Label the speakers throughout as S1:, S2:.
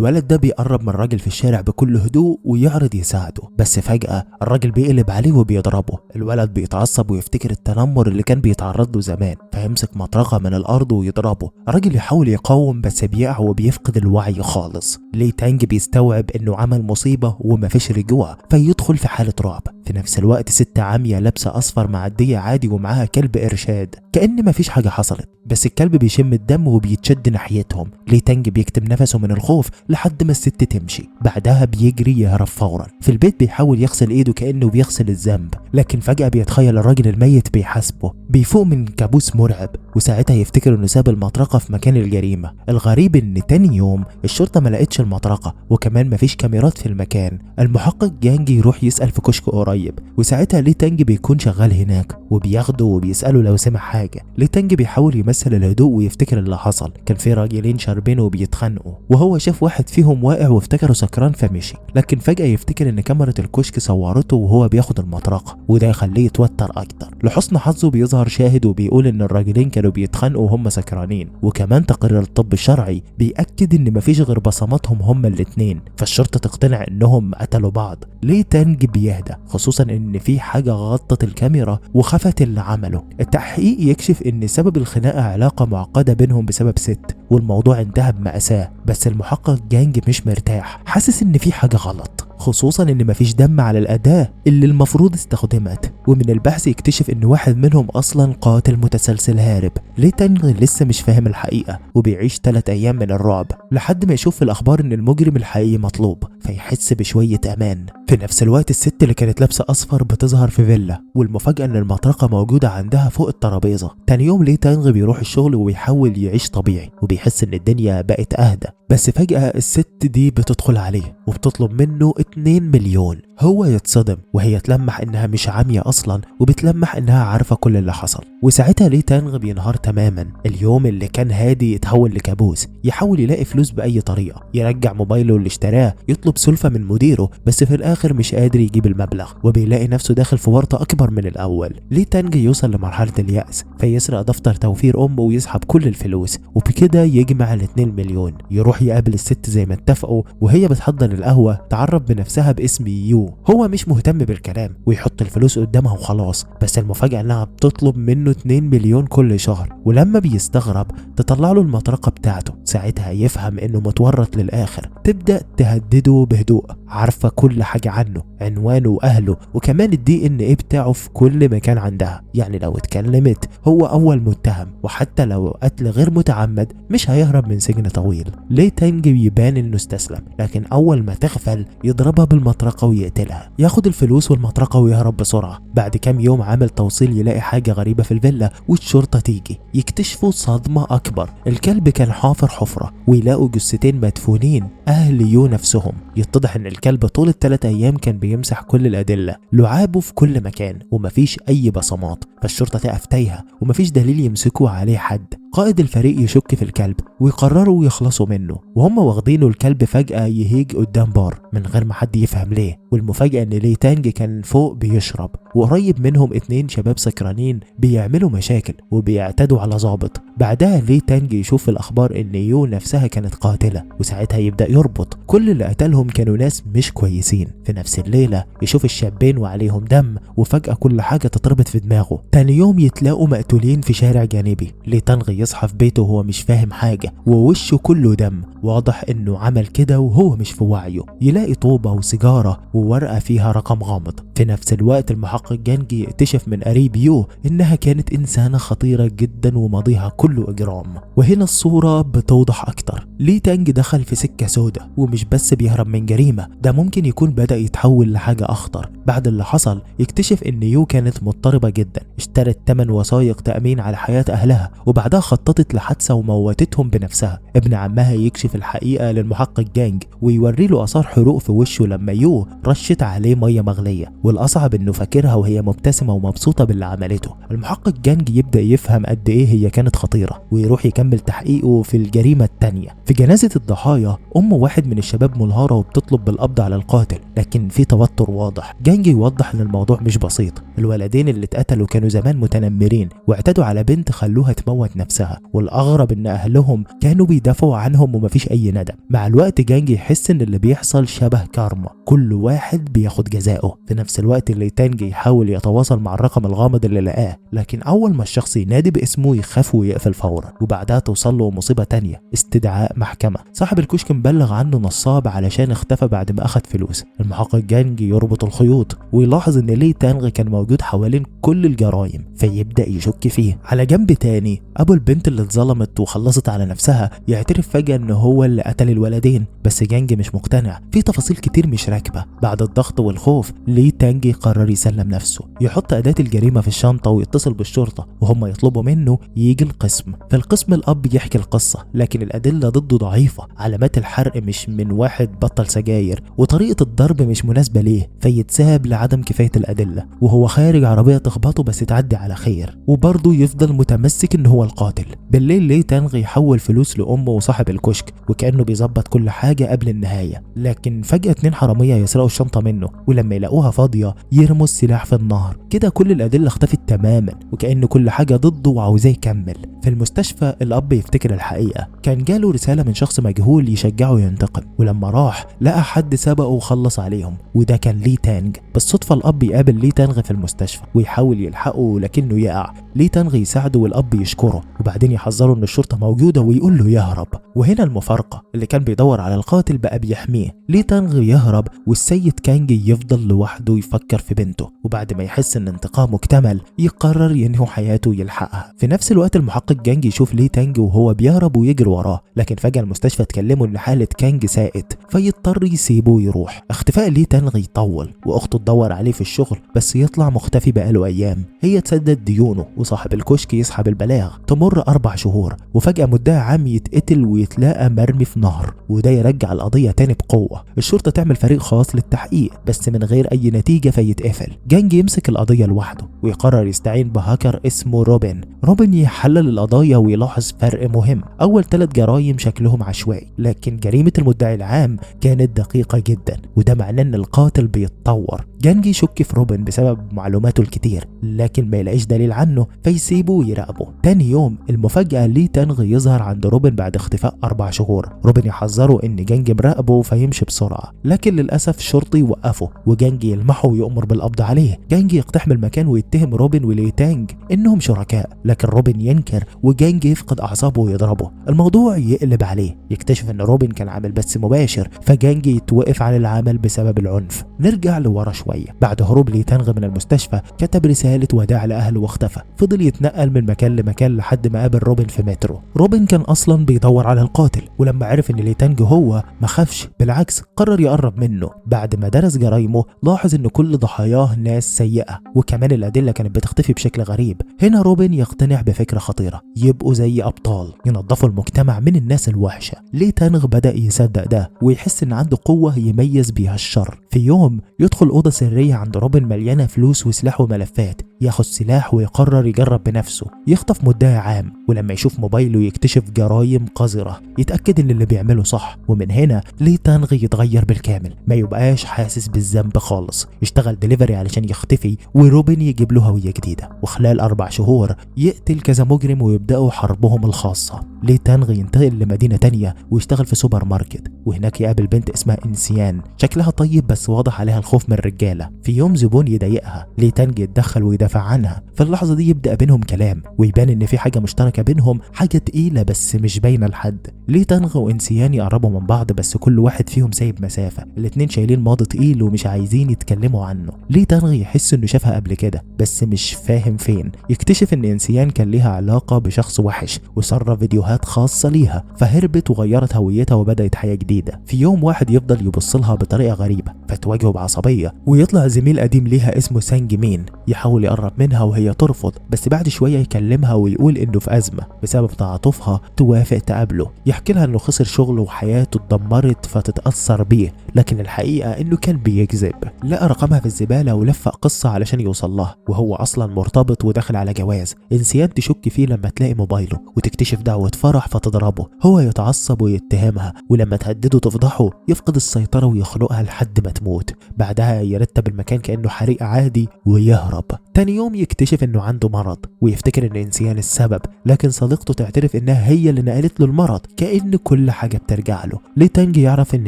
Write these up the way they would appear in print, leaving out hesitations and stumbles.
S1: الولد ده بيقرب من الراجل في الشارع بكل هدوء ويعرض يساعده، بس فجأة الراجل بيقلب عليه وبيضربه. الولد بيتعصب ويفتكر التنمر اللي كان بيتعرض له زمان، فيمسك مطرقة من الأرض ويضربه. الراجل يحاول يقاوم بس بيقع وبيفقد الوعي خالص. لي تانج بيستوعب إنه عمل مصيبة ومفيش رجوع، فيدخل في حالة رعب. في نفس الوقت ست عامية لابسة أصفر معدية عادي ومعاها كلب إرشاد كأن مفيش حاجة حصلت، بس الكلب بيشم الدم وبيتشد ناحيتهم. لي تانج بيكتم نفسه من الخوف لحد ما الست تمشي، بعدها بيجري يهرب فورا. في البيت بيحاول يغسل ايده كأنه بيغسل الذنب، لكن فجأة بيتخيل الراجل الميت بيحاسبه. بيفوق من كابوس مرعب، وساعتها يفتكر انه ساب المطرقة في مكان الجريمة. الغريب ان تاني يوم الشرطة ما لقتش المطرقة، وكمان مفيش كاميرات في المكان. المحقق جانج يروح يسأل في كشك قريب، وساعتها لي تانج بيكون شغال هناك وبياخده وبيسأله لو سمع حاجة. لي تانج بيحاول يمثل الهدوء ويفتكر اللي حصل. كان في راجلين شاربين وبيتخانقوا، وهو شاف واحد فيهم واقع وافتكره سكران فمشي، لكن فجأة يفتكر ان كاميرا الكشك صورته وهو بياخد المطرقة، وده يخليه يتوتر اكتر. لحسن حظه بيظهر شاهد وبيقول ان الراجلين كانوا بيتخانقوا وهم سكرانين، وكمان تقرير الطب الشرعي بيأكد ان مفيش غير بصماتهم هما الاتنين، فالشرطة تقتنع انهم قتلوا بعض. لي تانج بيهدى، خصوصا ان في حاجة غطت الكاميرا وخفت اللي عمله. التحقيق يكشف ان سبب الخناقة علاقة معقدة بينهم بسبب ست، والموضوع انتهى بمأساة. بس المحقق جانج مش مرتاح، حاسس ان في حاجة غلط، خصوصا ان مفيش دم على الأداة اللي المفروض استخدمت. ومن البحث يكتشف ان واحد منهم اصلا قاتل متسلسل هارب. لي تانج لسه مش فاهم الحقيقة، وبيعيش 3 ايام من الرعب لحد ما يشوف في الاخبار ان المجرم الحقيقي مطلوب، فيحس بشوية امان. في نفس الوقت الست اللي كانت لابسة اصفر بتظهر في فيلا، والمفاجأة ان المطرقة موجودة عندها فوق الترابيزة. تاني يوم لي تانج بيروح الشغل وبيحاول يعيش طبيعي، وبيحس ان الدنيا بقت اهدى. بس فجأة الست دي بتدخل عليه وبتطلب منه 2 مليون. هو يتصدم، وهي تلمح انها مش عامية اصلا، وبتلمح انها عارفة كل اللي حصل. وساعتها لي تانغ بينهار تماما. اليوم اللي كان هادي يتحول لكابوس. يحاول يلاقي فلوس باي طريقة، يرجع موبايله اللي اشتراه، يطلب سلفة من مديره، بس في الاخر مش قادر يجيب المبلغ، وبيلاقي نفسه داخل في ورطة اكبر من الاول. لي تانغ يوصل لمرحلة اليأس، فيسرق دفتر توفير امه ويسحب كل الفلوس، وبكده يجمع 2 مليون. يروح يقابل الست زي ما اتفقوا، وهي بتحضر القهوة تعرف بنفسها باسم يو. هو مش مهتم بالكلام ويحط الفلوس قدامها وخلاص، بس المفاجأة انها بتطلب منه 2 مليون كل شهر. ولما بيستغرب تطلع له المطرقة بتاعته. ساعتها يفهم انه متورط للاخر. تبدأ تهدده بهدوء، عارفة كل حاجة عنه، عنوانه واهله، وكمان الدي ان ايه بتاعه في كل مكان عندها. يعني لو اتكلمت هو اول متهم، وحتى لو قتل غير متعمد مش هيهرب من سجن طويل. لي تانج يبان انه استسلم، لكن اول ما تغفل يضربها بالمطرقة ويقتلها، ياخد الفلوس والمطرقة ويهرب بسرعة. بعد كام يوم عامل توصيل يلاقي حاجة غريبة في الفيلا، والشرطة تيجي يكتشفوا صدمة اكبر. الكلب كان حافر حفرة، ويلاقوا جثتين مدفونين اهل يو نفسهم. يتضح ان الكلب طول ال3 ايام كان بيمسح كل الادلة، لعابه في كل مكان ومفيش اي بصمات، فالشرطة تقف تايهة ومفيش دليل يمسكوا عليه حد. قائد الفريق يشك في الكلب ويقرروا يخلصوا منه، وهم واخدينه. الكلب فجأة يهيج قدام بار من غير ما حد يفهم ليه. والمفاجأة ان لي تانج كان فوق بيشرب، وقريب منهم 2 شباب سكرانين بيعملوا مشاكل وبيعتدوا على ضابط. بعدها لي تانج يشوف في الاخبار ان يو نفسها كانت قاتلة، وساعتها يبدأ يربط كل اللي قتلهم كانوا ناس مش كويسين. في نفس الليلة يشوف الشابين وعليهم دم، وفجأة كل حاجة تتربط في دماغه. تاني يوم يتلاقوا مقتولين في شارع جانبي. لي تانغ يصحى في بيته وهو مش فاهم حاجة، ووشه كله دم، واضح انه عمل كده وهو مش في وعيه. يلاقي طوبة وسيجارة وورقة فيها رقم غامض. في نفس الوقت المحقق جانجي يكتشف من قريب يو انها كانت انسانة خطيرة جدا وماضيها كله اجرام. وهنا الصورة بتوضح اكتر. لي تانج دخل في سكة سودة، ومش بس بيهرب من جريمة، ده ممكن يكون بدأ يتحول لحاجة اخطر. بعد اللي حصل يكتشف ان يو كانت مضطربة جدا، اشترت 8 وثائق تأمين على حياة اهلها، وبعدها خططت لحادثة وموتتهم بنفسها. ابن عمها يكشف الحقيقة للمحقق جانج ويوري له آثار حروق في وشه لما يو رشت عليه مية مغلية، والأصعب انه فاكرها وهي مبتسمة ومبسوطة باللي عملته. المحقق جانج يبدأ يفهم قد ايه هي كانت خطيرة، ويروح يكمل تحقيقه في الجريمة التانية. في جنازة الضحايا واحد من الشباب منهارة وبتطلب بالقبض على القاتل، لكن في توتر واضح. جانج يوضح ان الموضوع مش بسيط. الولدين اللي اتقتلوا كانوا زمان متنمرين واعتدوا على بنت خلوها تموت نفسها. نفسها، والأغرب إن أهلهم كانوا بيدافعوا عنهم ومفيش أي ندم. مع الوقت جانج يحس إن اللي بيحصل شبه كارما، كل واحد بياخد جزاؤه. في نفس الوقت لي تانج يحاول يتواصل مع الرقم الغامض اللي لقاه، لكن أول ما الشخص ينادي باسمه يخاف ويقفل فورا، وبعدها توصل له مصيبة تانية، استدعاء محكمة. صاحب الكشك مبلغ عنه نصاب علشان اختفى بعد ما أخد فلوس. المحقق جانج يربط الخيوط ويلاحظ إن لي تانغ كان موجود حوالين كل الجرائم، فيبدأ يشك فيه. على جنب تاني أبو البنت اللي اتظلمت وخلصت على نفسها يعترف فجأة إن هو اللي قتل الولدين، بس جانج مش مقتنع، في تفاصيل كتير مش راكبة. بعد الضغط والخوف لي تانج قرر يسلم نفسه، يحط أداة الجريمة في الشنطة ويتصل بالشرطة وهم يطلبوا منه يجي القسم. في القسم الأب يحكي القصة، لكن الأدلة ضده ضعيفة، علامات الحرق مش من واحد بطل سجاير، وطريقة الضرب مش مناسبة ليه، فيتساب لعدم كفاية الأدلة. وهو خارج عربية تخبطه بس تعدي على خير، وبرضه يفضل متمسك إن هو القاتل. بالليل لي تانغ يحول فلوس لأمه وصاحب الكشك، وكأنه بيظبط كل حاجة قبل النهاية، لكن فجأة 2 حرامية يسرقوا الشنطة منه، ولما يلاقوها فاضية يرموا السلاح في النهر. كده كل الأدلة اختفت تماما، وكأن كل حاجة ضده وعاوزاه يكمل. في المستشفى الأب يفتكر الحقيقة، كان جاله رسالة من شخص مجهول يشجعه ينتقم، ولما راح لقى حد سبقه وخلص عليهم، وده كان لي تانج. بالصدفة الأب يقابل لي تانغ في المستشفى ويحاول يلحقه لكنه يقع. لي تانغ يساعده والأب يشكره، وبعدين يحذره إن الشرطة موجودة ويقول له يهرب. وهنا المفارقة، اللي كان بيدور على القاتل بقى بيحميه. لي تانغ يهرب والسيد كانج يفضل لوحده يفكر في بنته، وبعد ما يحس إن انتقامه اكتمل يقرر ينهي حياته ويلحقها. في نفس الوقت المحقق جانج يشوف لي تانج وهو بيهرب ويجري وراه، لكن فجأة المستشفى تكلمه إن حالة كانج سائت، فيضطر يسيبه ويروح. اختفاء لي تانغ يطول، وأخته تدور عليه في الشغل بس يطلع مختفي بقاله أيام. هي تسدد ديونه وصاحب الكشك يسحب البلاغ. تمر 4 شهور وفجأة مدعي عام يتقتل ويتلاقى مرمي في نهر، وده يرجع القضية تاني بقوة. الشرطة تعمل فريق خاص للتحقيق بس من غير أي نتيجة فيتقفل. جانج يمسك القضية لوحده ويقرر يستعين بهاكر اسمه روبن. روبن يحلل القضايا ويلاحظ فرق مهم، أول 3 جرايم شكلهم عشوائي، لكن جريمة المدعي العام كانت دقيقة جدا، وده معناه إن القاتل بيتطور. جانج يشك في روبن بسبب معلوماته الكتير، لكن ما يلاقيش دليل عنه فيسيبه ويراقبه. تاني يوم المفاجأة لي تانغ يظهر عند روبن بعد اختفاء 4 شهور. روبن يحذره إن جانج مراقبه فيمشي بسرعة، لكن للأسف شرطي يوقفه وجانج يلمحه ويؤمر بالقبض عليه. جانج يقتحم المكان ويتهم روبن ولي تانج إنهم شركاء، لكن روبن ينكر وجانج يفقد أعصابه ويضربه. الموضوع يقلب عليه، يكتشف إن روبن كان عامل بث مباشر، فجانج يتوقف عن العمل بسبب العنف. نرجع لورا شوية. بعد هروب لي تانغ من المستشفى كتب رسالة وداع لأهله واختفى. فضل يتنقل من مكان لمكان لحد ما قابل روبن في مترو. روبن كان أصلا بيدور على القاتل، ولما عرف إن لي تانغ هو ما خافش، بالعكس قرر يقرب منه. بعد ما درس جرايمه لاحظ إن كل ضحاياه ناس سيئة، وكمان الأدلة كانت بتختفي بشكل غريب. هنا روبن يقتنع بفكرة خطيرة، يبقوا زي أبطال ينظفوا المجتمع من الناس الوحشة. لي تانغ بدأ يصدق ده ويحس إن عنده قوة يميز بيها الشر. في يوم يدخل أوضة سرية عند روبن مليانة فلوس وسلاح وملفات، ياخد سلاح ويقرر يجرب بنفسه. يخطف مدعي عام، ولما يشوف موبايله يكتشف جرايم قذرة، يتأكد إن اللي بيعمله صح. ومن هنا لي تانغ يتغير بالكامل، ما يبقاش حاسس بالذنب خالص، يشتغل دليفري علشان يختفي وروبن يجيب له هوية جديدة. وخلال 4 شهور يقتل كذا مجرم ويبدأوا حربهم الخاصة. لي تانغ ينتقل لمدينة تانية ويشتغل في سوبر ماركت، وهناك يقابل بنت اسمها إنسيان، شكلها طيب بس واضح عليها الخوف من الرجالة. في يوم زبون يضايقها، لي تانغ يتدخل ويدافع عنها. في اللحظة دي يبدأ بينهم كلام ويبان إن في حاجة مشتركة بينهم، حاجة تقيلة بس مش باينة لحد. لي تانغ وإنسيان يقربوا من بعض بس كل واحد فيهم سايب مسافة، الاتنين شايلين ماضي تقيل ومش عايزين يتكلموا عنه. لي تانغ يحس إنه شافها قبل كده بس مش فاهم فين. يكتشف إن إنسيان كان ليها علاقة بشخص وحش وسرب فيديوهات خاصة ليها، فهربت وغيرت هويتها وبدأت حياة جديدة. في يوم واحد يفضل يبص لها بطريقة غريبة فتواجهه بعصبية، ويطلع زميل قديم ليها اسمه سانج مين يحاول يقرب منها وهي ترفض، بس بعد شوية يكلمها ويقول إنه في أزمة. بسبب تعاطفها توافق تقابله، يحكي لها إنه خسر شغله وحياته اتدمرت فتتأثر بيه، لكن الحقيقة انه كان بيكذب. لقى رقمها في الزبالة ولفق قصة علشان يوصل لها، وهو اصلا مرتبط وداخل على جواز. انسيان تشك فيه لما تلاقي موبايله وتكتشف دعوة فرح فتضربه، هو يتعصب ويتهمها، ولما تهدده تفضحه يفقد السيطرة ويخنقها لحد ما تموت. بعدها يرتب المكان كأنه حريق عادي ويهرب. تاني يوم يكتشف انه عنده مرض ويفتكر ان انسيان السبب، لكن صديقته تعترف انها هي اللي نقلت له المرض، كأن كل حاجة بترجع له. لي تانج يعرف ان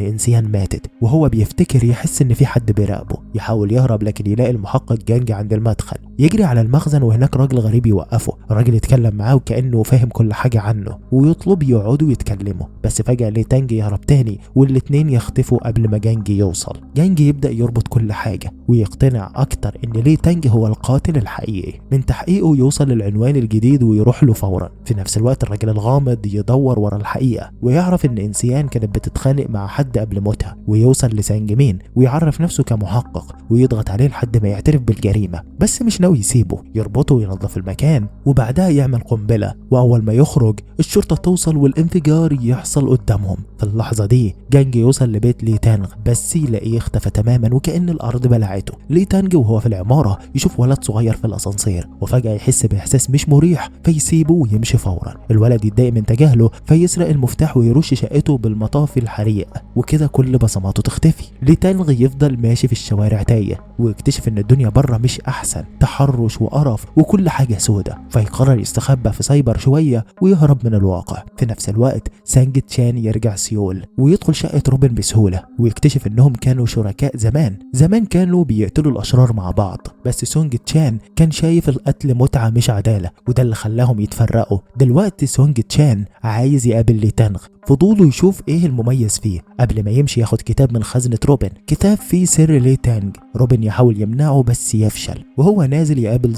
S1: انسيان ماتت وهو بيفتكر يحس ان في حد بيراقبه، يحاول يهرب لكن يلاقي المحقق جانج عند المدخل. يجري على المخزن وهناك راجل غريب يوقفه. الراجل يتكلم معاه وكأنه فاهم كل حاجة عنه ويطلب يقعدوا يتكلموا، بس فجأة لي تانج يهرب تاني والاتنين يختفوا قبل ما جانج يوصل. جانج يبدأ يربط كل حاجة ويقتنع اكتر ان لي تانج هو القاتل الحقيقي. من تحقيقه يوصل للعنوان الجديد ويروح له فورا. في نفس الوقت الراجل الغامض يدور ورا الحقيقة ويعرف ان انسيان كانت بتتخانق مع حد قبل موتها، ويوصل لسانجمين ويعرف نفسه كمحقق ويضغط عليه لحد ما يعترف بالجريمة، بس مش ناوي يسيبه، يربطه وينظف المكان وبعدها يعمل قنبلة. واول ما يخرج الشرطة توصل والانفجار يحصل قدامهم. في اللحظة دي جانج يوصل لبيت لي تانغ بس يلاقيه اختفى تماما وكأن الارض بلعته. لي تانج وهو في العمارة يشوف ولد صغير في الاسانسير وفجأة يحس باحساس مش مريح فيسيبه ويمشي فورا. الولد يتضايق من تجاهله فيسرق المفتاح ويرش شقته بالمطافي الحريق، وكده كل بصماته تختفي. لي تانغ يفضل ماشي في الشوارع تايه ويكتشف ان الدنيا بره مش احسن، تحرش وقرف وكل حاجة سودة، فيقرر يستخبى في سايبر شوية ويهرب من الواقع. في نفس الوقت سانج تشان يرجع سيول ويدخل شقة روبن بسهولة ويكتشف انهم كانوا شركاء زمان كانوا بيقتلوا الاشرار مع بعض، بس سونج تشان كان شايف القتل متعة مش عدالة وده اللي خلاهم يتفرقوا. دلوقتي سونج تشان عايز يقابل لي تانغ، فضوله يشوف ايه المميز فيه. قبل ما يمشي ياخد كتاب من خزنة روبن، كتاب فيه سر لي تانج. روبن يحاول يمنعه بس يفشل، وهو نازل يقابل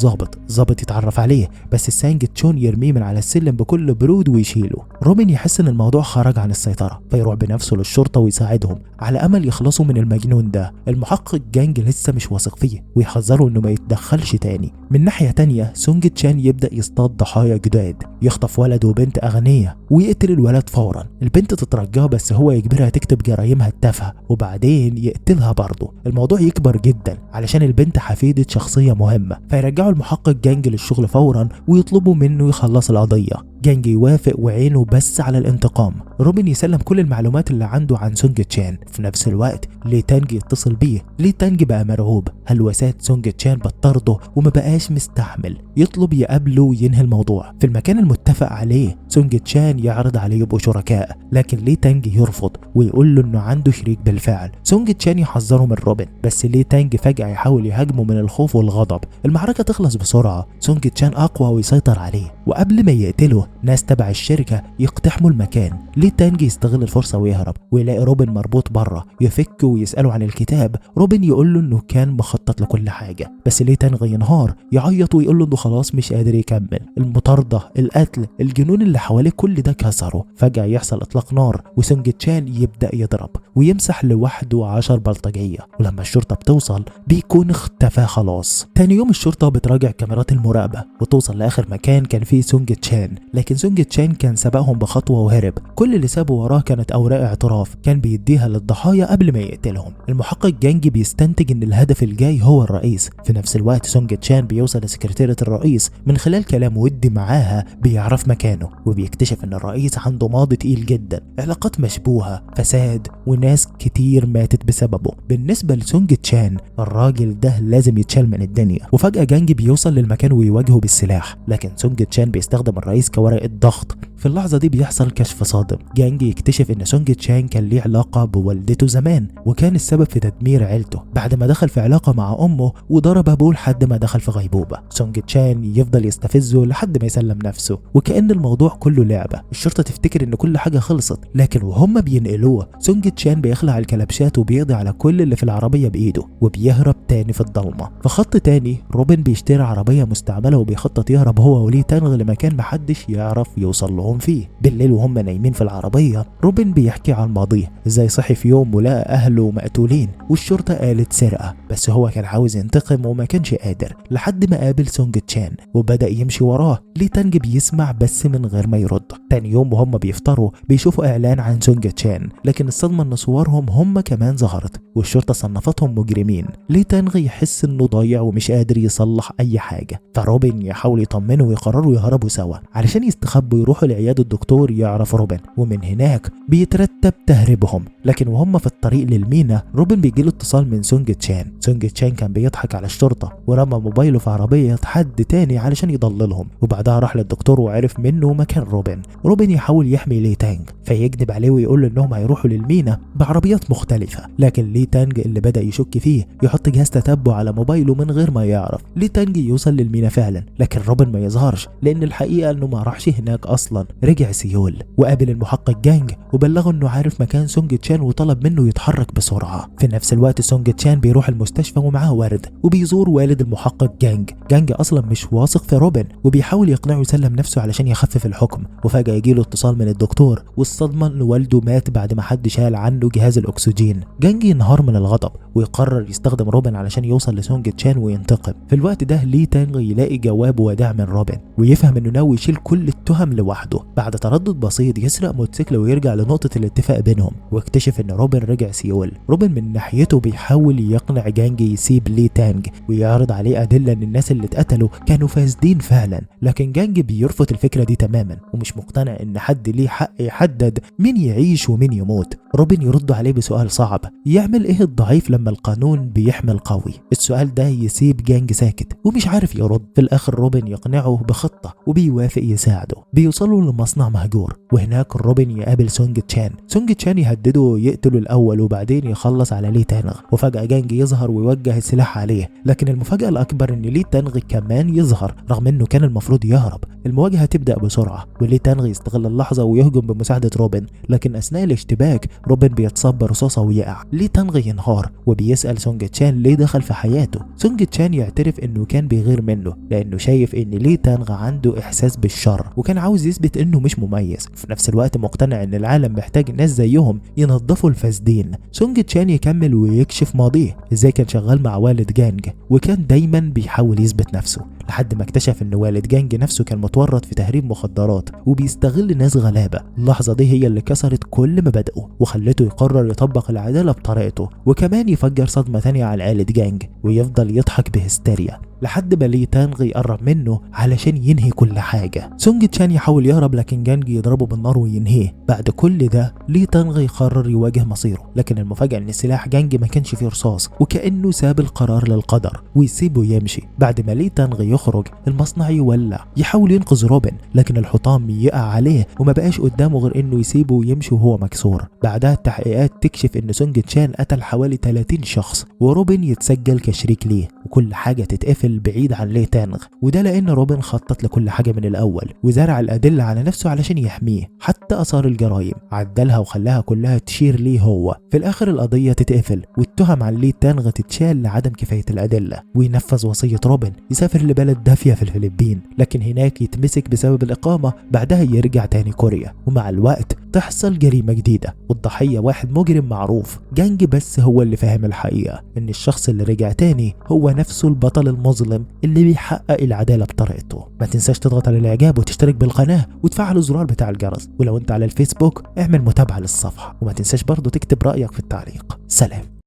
S1: ظابط يتعرف عليه، بس سانج تشون يرميه من على السلم بكل برود ويشيله. روبن يحس ان الموضوع خرج عن السيطرة فيروح بنفسه للشرطة ويساعدهم على امل يخلصوا من المجنون ده. المحقق جانج لسه مش واثق فيه ويحذره انه ما يتدخلش تاني. من ناحية تانية سونج تشان يبدأ يصطاد ضحايا جداد، يخطف ولد وبنت اغنياء ويقتل الولد فورا. البنت تترجاه بس هو يجبرها تكتب جرايمها التافهة وبعدين يقتلها برضه. الموضوع يكبر جدا علشان البنت حفيدة شخصية مهمة، فيرجعوا المحقق جانج للشغل فورا ويطلبوا منه يخلص القضية. جانج يوافق وعينه بس على الانتقام. روبن يسلم كل المعلومات اللي عنده عن سونج تشان. في نفس الوقت لي تانج يتصل بيه. لي تانج بقى مرعوب، هلوسات سونج تشان بتطرده وما بقاش مستحمل، يطلب يقابله وينهي الموضوع. في المكان المتفق عليه سونج تشان يعرض عليه يبقوا شركاء، لكن لي تانج يرفض ويقول له انه عنده شريك بالفعل. سونج تشان يحذره من روبن بس لي تانج فجأة يحاول يهاجمه من الخوف والغضب. المعركة تخلص بسرعة، سونج تشان اقوى ويسيطر عليه، وقبل ما يقتله ناس تبع الشركة يقتحموا المكان. لي تانج يستغل الفرصة ويهرب ويلاقي روبن مربوط بره، يفكه ويسأله عن الكتاب. روبن يقول له انه كان مخطط لكل حاجة، بس لي تانج ينهار يعيط ويقول له انه خلاص مش قادر يكمل. المطاردة، القتل، الجنون اللي حواليه كل ده كسره. فجأة يحصل اطلاق نار وسونج تشان يبدأ يضرب ويمسح لوحده 10 بلطجية، ولما الشرطة بتوصل بيكون اختفى خلاص. تاني يوم الشرطة بتراجع كاميرات المراقبة وتوصل لآخر مكان كان فيه سونج تشان، لكن سونج تشان كان سبقهم بخطوة وهرب. كل اللي سابه وراه كانت أوراق اعتراف كان بيديها للضحايا قبل ما يقتلهم. المحقق جانج بيستنتج ان الهدف الجاي هو الرئيس. في نفس الوقت سونج تشان بيوصل لسكرتيرة الرئيس، من خلال كلام ودي معاها بيعرف مكانه وبيكتشف ان الرئيس عنده ماضي تقيل جدا، علاقات مشبوهة، فساد، وناس كتير ماتت بسببه. بالنسبة لسونج تشان الراجل ده لازم يتشال من الدنيا. وفجأة جانج بيوصل للمكان ويواجهه بالسلاح، لكن سونج تشان بيستخدم الرئيس كورقة ضغط. في اللحظة دي بيحصل كشف صادم. جانج يكتشف ان سونج تشان كان ليه علاقة بوالدته زمان وكان السبب في تدمير عيلته بعد ما دخل في علاقة مع امه وضرب ابوه لحد ما دخل في غيبوبة. سونج تشان يفضل يستفزه لحد ما يسلم نفسه، وكأن الموضوع كله لعبة. الشرطة تفتكر ان كل حاجة خلصت، لكن وهم بينقلوه سونج تشان بيخلع الكلبشات وبيقضي على كل اللي في العربية بايده وبيهرب تاني في الضلمة. في خط تاني روبن بيشتري عربية مستعملة وبيخطط يهرب هو ولي تانغ لمكان محدش يعرف يوصل له كلهم فيه. بالليل وهم نايمين في العربية روبن بيحكي عن ماضيه، ازاي صحي في يوم ولقى اهله مقتولين والشرطة قالت سرقة، بس هو كان عاوز ينتقم وما كانش قادر، لحد ما قابل سونج تشان وبدأ يمشي وراه. لي تانج بيسمع بس من غير ما يرد. تاني يوم وهم بيفطروا بيشوفوا اعلان عن سونج تشان، لكن الصدمة ان صورهم هم كمان ظهرت والشرطة صنفتهم مجرمين. لي تانغ يحس انه ضايع ومش قادر يصلح اي حاجة، فروبن يحاول يطمنه ويقرروا يهربوا سوا علشان يستخبوا يروحوا لعيادة الدكتور يعرف روبن، ومن هناك بيترتب تهريبهم. لكن وهم في الطريق للمينا روبن بيجيله اتصال من سونج تشان. سونج تشان كان بيضحك على الشرطة ورمى موبايله في عربية حد تاني علشان يضللهم، وبعدها راح للدكتور وعرف منه مكان روبن. روبن يحاول يحمي لي تانج فيكذب عليه ويقول انهم هيروحوا للمينا بعربيات مختلفة، لكن لي تانج اللي بدأ يشك فيه يحط جهاز تتبع على موبايله من غير ما يعرف. لي تانج يوصل للمينا فعلا، لكن روبن ما يظهرش لان الحقيقة انه ما راحش هناك اصلا، رجع سيول وقابل المحقق جانج وبلغه انه عارف مكان سونج تشان وطلب منه يتحرك بسرعة. في نفس الوقت سونج تشان بيروح المستشفى ومعاه ورد وبيزور والد المحقق جانج. جانج اصلا مش واثق في روبن وبيحاول يقنعه يسلم نفسه علشان يخفف الحكم، وفجأة يجيله اتصال من الدكتور والصدمة ان والده مات بعد ما حد شال عنه جهاز الاكسجين. جانج ينهار من الغضب ويقرر يستخدم روبن علشان يوصل لسونج تشان وينتقم. في الوقت ده لي تانغ يلاقي جواب وداع من روبن ويفهم انه ناوي يشيل كل التهم لوحده. بعد تردد بسيط يسرق موتوسيكل ويرجع لنقطة الاتفاق بينهم، واكتشف ان روبن رجع سيول. روبن من ناحيته بيحاول يقنع جانج يسيب لي تانج ويعرض عليه ادلة ان الناس اللي اتقتلوا كانوا فاسدين فعلا، لكن جانج بيرفض الفكرة دي تماما ومش مقتنع ان حد ليه حق يحدد مين يعيش ومين يموت. روبن يرد عليه بسؤال صعب، يعمل ايه الضعيف لما القانون بيحمي القوي؟ السؤال ده يسيب جانج ساكت ومش عارف يرد. في الاخر روبن يقنعه بخطة وبيوافق يساعده. بيوصلوا لمصنع مهجور وهناك روبن يقابل سونج تشان. سونج تشان يهدده يقتله الاول وبعدين يخلص على لي تانغ، وفجأة جانج يظهر ويوجه السلاح عليه، لكن المفاجأة الاكبر ان لي تانغ كمان يظهر رغم انه كان المفروض يهرب. المواجهة تبدأ بسرعة ولي تانغ يستغل اللحظة ويهجم بمساعدة روبن، لكن اثناء الاشتباك روبن بيتصاب برصاصة ويقع. لي تانغ ينهار وبيسأل سونج تشان ليه دخل في حياته. سونج تشان يعترف انه كان بيغير منه لانه شايف ان لي تانغ عنده احساس بالشر وكان عاوز يثبت انه مش مميز، في نفس الوقت مقتنع ان العالم محتاج ناس زيهم ينظفوا الفاسدين. سونج تشان يكمل ويكشف ماضيه، ازاي كان شغال مع والد جانج وكان دايما بيحاول يثبت نفسه، لحد ما اكتشف ان والد جانج نفسه كان متورط في تهريب مخدرات وبيستغل ناس غلابة. اللحظة دي هي اللي كسرت كل مبادئه وخلته يقرر يطبق العدالة بطريقته، وكمان يفجر صدمة تانية على عائلة جانج ويفضل يضحك بهستيريا لحد ما لي تانغ يقرب منه علشان ينهي كل حاجة. سونج تشان يحاول يهرب لكن جانج يضربه بالنار وينهيه. بعد كل ده لي تانغ يقرر يواجه مصيره، لكن المفاجأة ان سلاح جانج ما كانش فيه رصاص وكأنه ساب القرار للقدر ويسيبه يمشي. بعد ما لي تانغ يخرج المصنع يولع، يحاول ينقذ روبن لكن الحطام يقع عليه وما بقاش قدامه غير انه يسيبه ويمشي وهو مكسور. بعدها التحقيقات تكشف ان سونج تشان قتل حوالي 30 شخص وروبن يتسجل كشريك ليه، وكل حاجة تتقفل بعيد عن لي تانغ، وده لان روبن خطط لكل حاجة من الاول وزرع الادلة على نفسه علشان يحميه. حتى اثار الجرائم عدلها وخلاها كلها تشير ليه هو. في الاخر القضية تتقفل والتهم عن لي تانغ تتشال لعدم كفاية الادلة، وينفذ وصية روبن يسافر لبلد دافية في الفلبين، لكن هناك يتمسك بسبب الاقامة. بعدها يرجع تاني كوريا، ومع الوقت تحصل جريمة جديدة والضحية واحد مجرم معروف. جانج بس هو اللي فاهم الحقيقة ان الشخص اللي رجع تاني هو نفسه البطل المظلم اللي بيحقق العدالة بطريقته. ما تنساش تضغط على الاعجاب وتشترك بالقناة وتفعل الزرار بتاع الجرس، ولو انت على الفيسبوك اعمل متابعة للصفحة، وما تنساش برضو تكتب رأيك في التعليق. سلام.